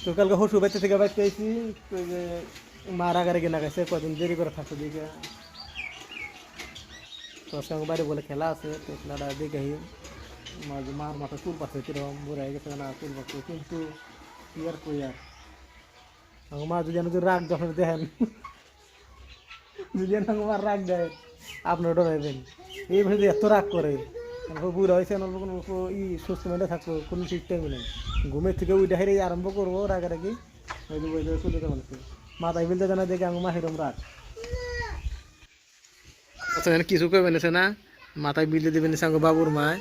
তো কালকে হসু বাইতে থেকে বাইতে আইছি ওই যে মার আগারে কিনা গেছে কদিন দেরি করে থাকতো দিকে তো আজকে আমার বাড়ি বলে খেলা আছে তো খেলাটা দেখে মার মাথা চুল পাচ্ছে কিরকম বুড়াই গেছে না চুল পাচ্ছে কিন্তু কি আর কই আর আমার মা যদি আমাকে রাগ যখন দেখেন যদি আমার মার রাগ দেয় আপনার ডরাইবেন এইভাবে যে এত রাগ করে বুড়া হয়েছে কোনো সুস্থ মেলে থাকবো কোনো ঠিক টাইমে নেই ঘুমের থেকে উইটা হেরে আরম্ভ করবো রাগারাগি ওই যে চলে যাবে মাথায় ফেলতে জানা দেখে আমার মা হেরম রাগ কিছু কই বেনেছে না মাথায় বিলে দিবে নিছে আমার বাবুর মায়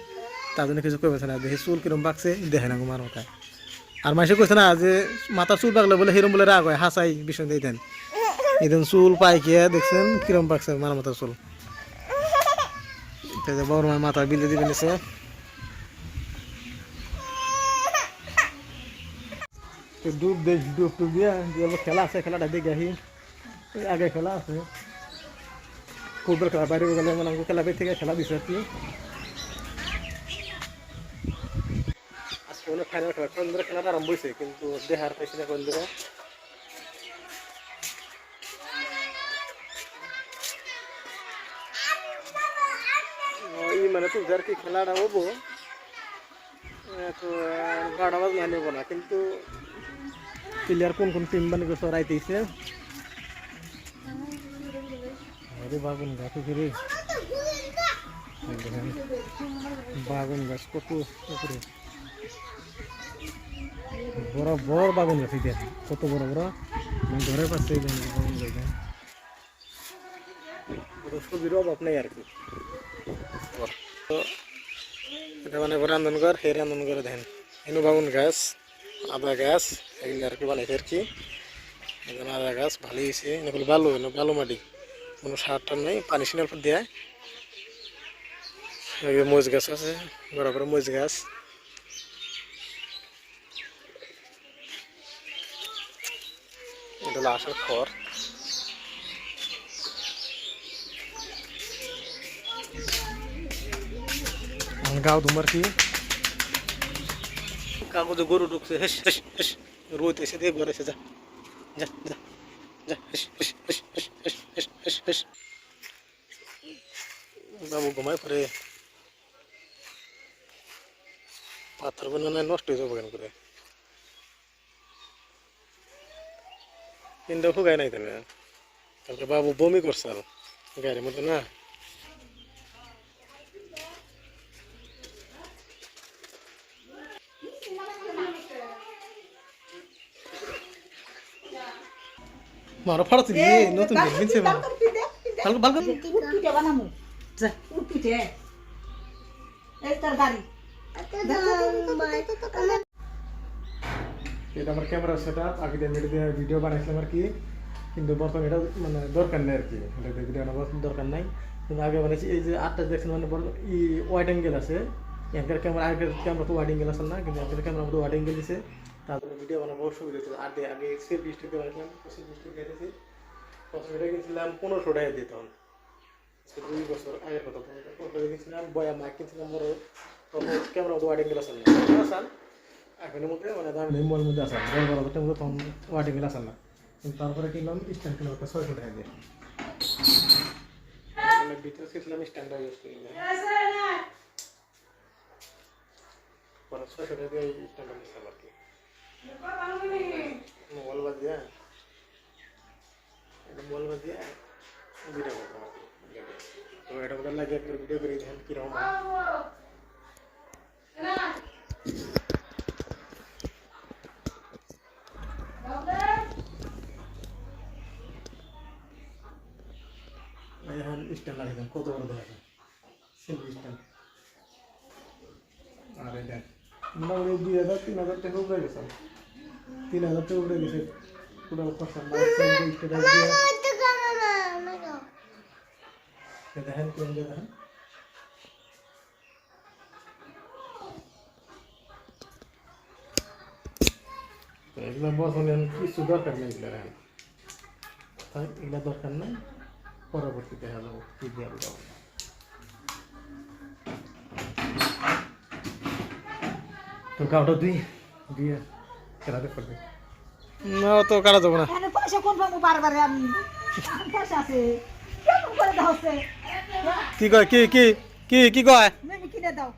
তার জন্য কিছু কই বেছে না দেখে চুল কিরম বাগছে দেখে না মার মাথায় আর মাসে কইছে না যে মাথা চুল বাগলে বলে হিরম বলে রাগ হয় হাসাই বিষয় দিয়ে দেন এদিন চুল পাইকিয়া দেখছেন কিরম বাগছে মার মাথার চুল বাবুর মায় মাথায় বিলে দিবে নিছে ডুব দেখ ডুব টুব দিয়া খেলা আছে খেলাটা দেখে আহি আগে খেলা আছে ফুটবল খেলা বাইরে গেলে মানে খেলা বাইরে থেকে খেলা দিছে আর কি আজকে মানে ফাইনাল খেলা কোন ধরে খেলাটা আরম্ভ হয়েছে কিন্তু দেহার পাইছি না কোন ধরে এই মানে তো যার কি খেলাটা হবো তো 12টা বাজে না নেবো না কিন্তু প্লেয়ার কোন কোন টিম বানিয়ে সরাইতেছে আরে বাগুন গাছ ফিরে বাগুন গাছ কত উপরে বড় বড় বাগুন গাছ দিয়ে কত বড় বড় ঘরের পাশে বাগুন গাছ সবজির অভাব নেই আর কি এটা মানে রান্ধনঘর সেই রান্ধনঘরে দেখেন এনে বাগুন গাছ আদা গাছ এগুলো আর কি বানাইছে আর কি এখানে আদা গাছ ভালোই হয়েছে এগুলো বালু বালু মাটি কোনো সার টার নেই পানি সিনার পর দেয় মরিচ গাছ আছে বরাবর মরিচ গাছ এটা হলো আসার খড় গাও তোমার কি কাগজে গরু ঢুকছে হেস হেস হেস রোদ এসে দিয়ে ঘরে এসে যা যা যা যা হেস হেস হেস হেস হেস হেস হেস বাবু ঘুমায় পরে পাথর বানানো নষ্ট হয়ে যাবো কেন করে কিন্তু শুকায় নাই তেমন কালকে বাবু বমি করছে আর গাড়ির মতো না মারো ফাড়াতে দিয়ে নতুন কিনছে ভালো ভালো উঠপিঠে বানামু যা উঠপিঠে এই তার গাড়ি এটা আমার ক্যামেরা সেটআপ আগে দিয়ে ভিডিও বানাইছিলাম আর কি কিন্তু বর্তমানে এটা মানে দরকার নেই আর কি এটা ভিডিও বানাবার দরকার নাই কিন্তু আগে বানাইছি এই যে 8টা দেখছেন মানে ওয়াইড অ্যাঙ্গেল আছে এখানকার ক্যামেরা আগের ক্যামেরা তো ওয়াইড অ্যাঙ্গেল আছে না কিন্তু আগের ক্যামেরা মধ্যে ওয়াইড অ্যাঙ্গেল দিছে তার জন্য ভিডিও বানাবো সুবিধা হচ্ছে আগে আগে সেলফি স্টিক বানাইছিলাম সেলফি স্টিক দিয়েছি প্রথমে এটা কিনছিলাম 1500 টাকা দিয়ে তখন 2 বছর আগের কথা কিনছিলাম বয়া মাইক কিনছিলাম বড় তখন ক্যামেরা মধ্যে ওয়াইড অ্যাঙ্গেল আছে না আসান এখনের মধ্যে মানে দাম নেই মোবাইল মধ্যে আসান বড় বড় মধ্যে তখন ওয়াইড অ্যাঙ্গেল আসে না কিন্তু তারপরে কিনলাম স্ট্যান্ড কিনলাম 600 টাকা দিয়ে মানে ভিতরে কিনছিলাম স্ট্যান্ডটা ইউজ করি পরে 600 টাকা দিয়ে স্ট্যান্ডটা নিলাম আর কি মোবাইল বাদ দিয়া এটা মোবাইল বাদ দিয়া ভিডিও করতাম আর কি তো এটা মধ্যে লাগে একটা ভিডিও করে দেখেন কিরকম এখন স্ট্যান্ড লাগাইলাম কত বড় দেখা যায় সেলফি স্ট্যান্ড আর এটা মোটামুটি 2000-3000 টাকা উপরে গেছে 3000 টাকা উপরে গেছে পুরো খরচা দেখেন কোন দেখেন এগুলো বর্তমানে কিছু দরকার নেই এগুলো তাই এগুলো দরকার নেই পরবর্তীতে হ্যালো কি দেওয়া যাবে তো গাওটা দিয়ে খেলাতে পারবে না তো কাটা যাবো না। এখানে পয়সা কোন পাবো বারবার আমি পয়সা আছে কেমন করে দাও হচ্ছে কি কয় কি কয় মেমি কিনে দাও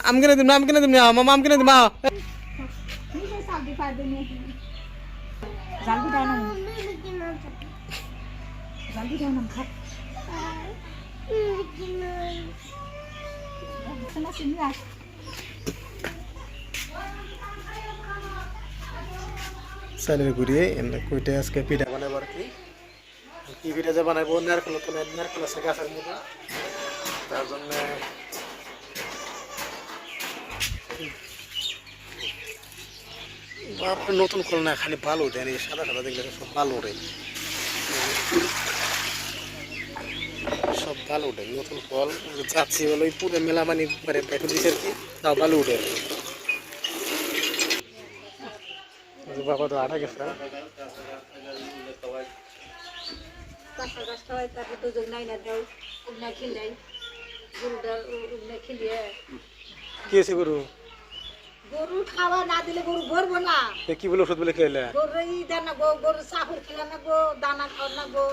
আমি কিনে দিম না মামা আমি কিনে দিম নিজে সাবি পারবে নি জলদি দাও না জলদি দাও না খা শোনা শুনি আস সাইলের ঘুরিয়ে এনে কইতে আজকে পিঠা বানাবো আর কি কি পিঠা যে বানাবো নারকেল তো নারকেল আছে গাছের মধ্যে তার জন্য বাপরে নতুন খোল না খালি ভালো ওঠে এই সাদা সাদা দেখলে সব ভালো ওঠে সব ভালো ওঠে নতুন ফল যাচ্ছি বলে পুরো মেলা মানে প্যাকেট দিচ্ছে আর কি তাও ভালো ওঠে বাবা তো আটা গেছে কাঁচা গাছ খাওয়াই তাকে তো যোগ নাই না দেও উগনা খিলাই গরুটা উগনা খিলিয়ে কি আছে গরু গরু খাওয়া না দিলে গরু ভরবো না কি বলে ওষুধ বলে খেলে গরু ই দেন না গো গরু সাফর খেলা না গো দানা খাওয়া না গো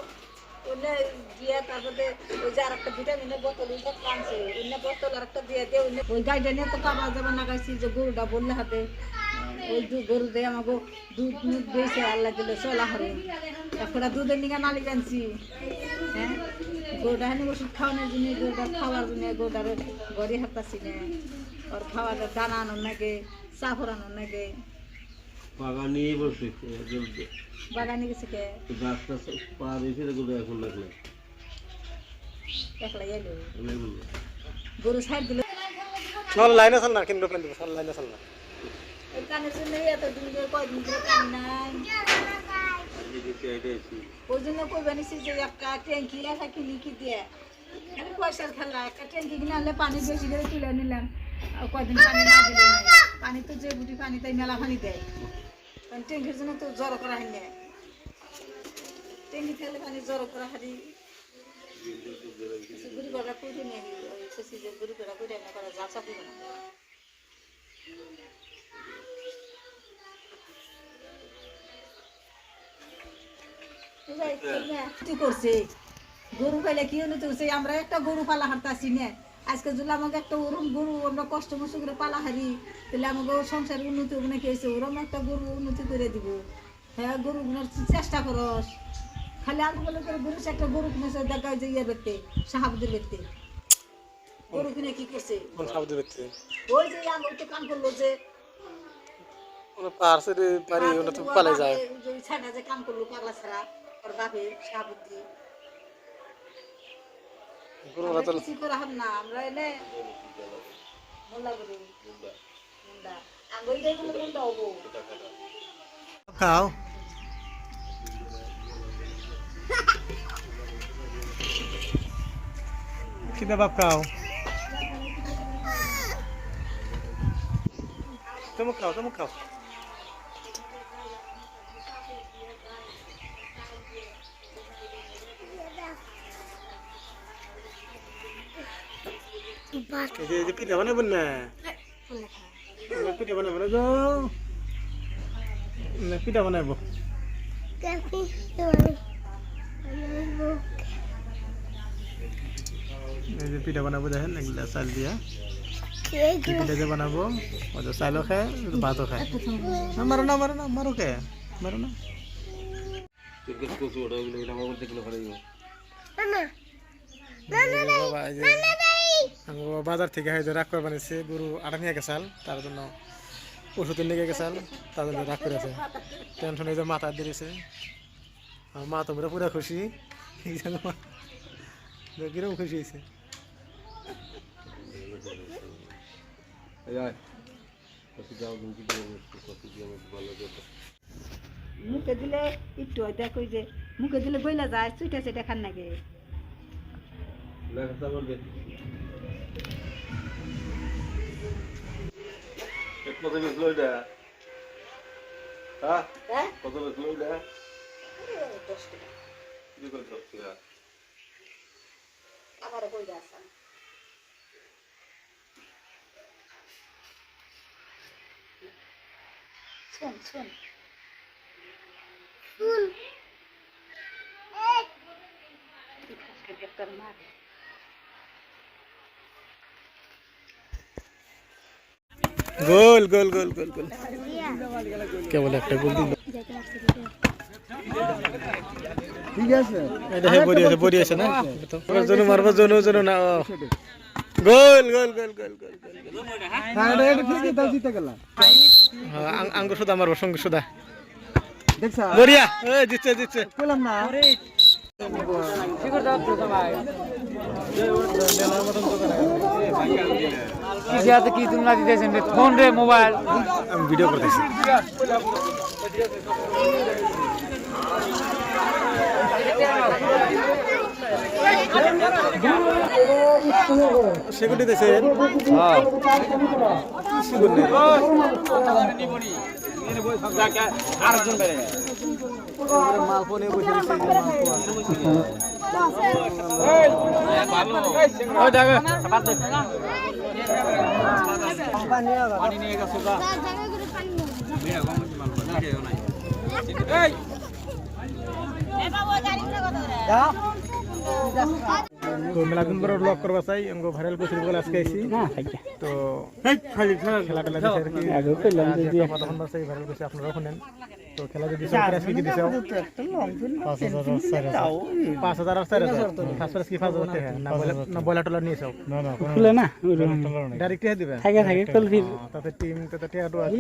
ওনে দিয়ে তারপরে ওই যে আর একটা ভিটামিনের বোতল ওইটা কানছে ওইনে বোতল আর একটা দিয়ে দে ওই গাইডে নিয়ে তো পাবা যাবে না গাইছি যে গরুটা বললে হাতে ওই গরু দিয়ে আমাকে দুধ মুধ দিয়েছে আল্লাহ দিলে চলা হরে এখন দুধের নিকা নালি জানছি হ্যাঁ গরুটা হানি ওষুধ খাওয়ানোর জন্য গরুটা খাওয়ার জন্য গরুটার গড়ি হাঁটাছি না ওর খাওয়ার দানা আনোর নাকি চাফর আনোর নাকি বাগানে বসে বাগানে গেছে কে গাছটা পার হয়েছে এখন লাগলে একলা এলো গরু সাইড দিলে চল লাইনে চল না কিন্তু চল লাইনে চল না ওই কানের জন্য এত দিন ধরে কয়দিন ধরে কান নাই ওই জন্য কই বানিয়েছি যে একটা ট্যাঙ্কি একটা কিনি কি দিয়ে আমি পয়সার খেলা একটা ট্যাঙ্কি কিনে আনলে পানি বেশি করে তুলে নিলাম আর কয়দিন পানি না দিলে নাই পানি তো যে বুটি পানি তাই মেলা পানি দেয় কারণ ট্যাঙ্কির জন্য তো জড়ো করা হয় না ট্যাঙ্কি খেলে পানি জড়ো করা হারি গুড়ি গড়া করে নিয়ে খুশি যে গুড়ি গড়া করে না করা যা চাপিব না করছে গরু পাইলে কি উন্নতি করছে আমরা একটা গরু পালা হারতাছি না আজকে যদি আমাকে একটা ওরম গরু আমরা কষ্ট মষ্ট করে পালা হারি তাহলে আমাকে সংসার উন্নতি হবে না কি হয়েছে ওরম একটা গরু উন্নতি করে দিব হ্যাঁ গরু চেষ্টা করস খালি আলু বলে করে গরু একটা গরু কিনেছে দেখা যে ইয়ে বেরতে সাহাবুদের বেরতে গরু কিনে কি করছে ওই যে আমার তো কাম করলো যে ছাড়া যে কাম করলো পাগলা ছাড়া ওর বাপে সাহাবুদ্দি কিছু করা হবে না আমরা এনে মোল্লা গরু মুন্ডা আঙ্গুই গুলো মুন্ডা হবো খাও কিনা বাপ খাও তুমি খাও পিঠা বানাবো না পিঠা বানাবো না গো পিঠা বানাবো এই যে পিঠা বানাবো দেখেন এগুলা চাল দিয়া পিঠা যে বানাবো চাইলও খায় ভাতও খায় মারো না মারো কে মারো না বাজার থেকে হয়তো রাগ করে বানিয়েছে গরু আটা নিয়ে গেছাল তার জন্য ওষুধের নিয়ে গেছাল তার জন্য রাগ করেছে টেনশন হয়ে যে মাথা দিয়েছে আমার মা তোমরা পুরা খুশি কিরকম খুশি হয়েছে মুখে দিলে একটু দেখো যে মুখে দিলে বইলা যায় চুইটা সেটা খান নাকি কত বেশলো এটা হ্যাঁ কত বেশলো এটা 10 টাকা কি করে 10 টাকা আবার কই যাচ্ছে শুন গোল গোল গোল গোল গোল কেবল একটা গোল দিল ঠিক আছে এটা হে বড়ি আছে না জনু মারবা জনু না গোল গোল গোল গোল গোল হ্যাঁ এটা ঠিক দাও জিতে গেলাম হ্যাঁ আঙ্গ সুদা মারবা সঙ্গে সুদা দেখছ বড়িয়া এই জিতছে বললাম না কি তোমরা দিতেছেন ফোন রে মোবাইল আমি ভিডিও করতেছি সেগুলি দেশে মালপনে বসে তো মেলাদিন পরে ব্লগ করবা চাই আমাকে ভাইরাল করছিল বলে আজকে আইছি তো খেলা টেলা দিছে আর কি কতক্ষণ বাসে ভাইরাল করছে আপনারা শুনেন তো খেলা যদি আজকে কি দিছে 5,000 আর 4,000 ফার্স্ট প্রাইজ কি 5,000 টাকা না বয়লা টলার নিয়েছো না খুলে না ডাইরেক্ট দিবেন থাকে কলফি তাতে টিম তাতে টিয়াটো আছে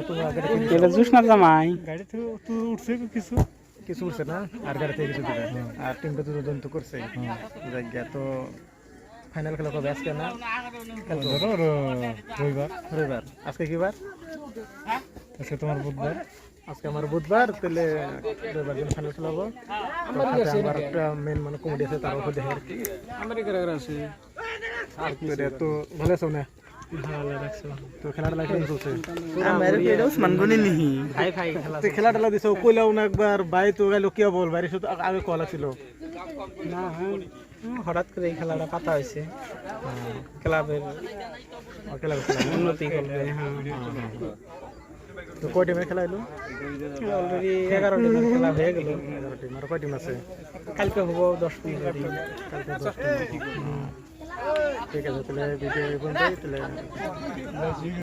তুমি আগে এটা জুস না জামাই গাড়ি তো উঠছে কিছু উঠছে না আর গাড়ি থেকে কিছু দিবে আর টিমটা তো দুজন করছে জায়গা তো ফাইনাল খেলা কবে আজকে না রবিবার আজকে কি বার আজকে তোমার বুধবার আজকে আমার বুধবার তাহলে রবিবার দিন ফাইনাল খেলা হবো আমার একটা মেন মানে কমেডি আছে তার উপর দেখে আর কি আর কি তো ভালো আছো না ভালো লাগছে তো খেলাটা লাগছে চলছে আমার ভিডিও ওসমান গনি নিহি ভাই খেলা তো খেলাটা দিছো কইলাও না একবার ভাই তো গেল কি বল বাইরে শুধু আগে কল ছিল না হঠাৎ করে এই খেলাটা পাতা হয়েছে ক্লাবের উন্নতি করবে তো কয় টিমে খেলা হলো অলরেডি 11 টিমের খেলা হয়ে গেল 11 টিম আর কয় টিম আছে কালকে হবো 10-15 টিম কালকে 10 টিম ঠিক আছে তাহলে ভিডিও এই পর্যন্তই তাহলে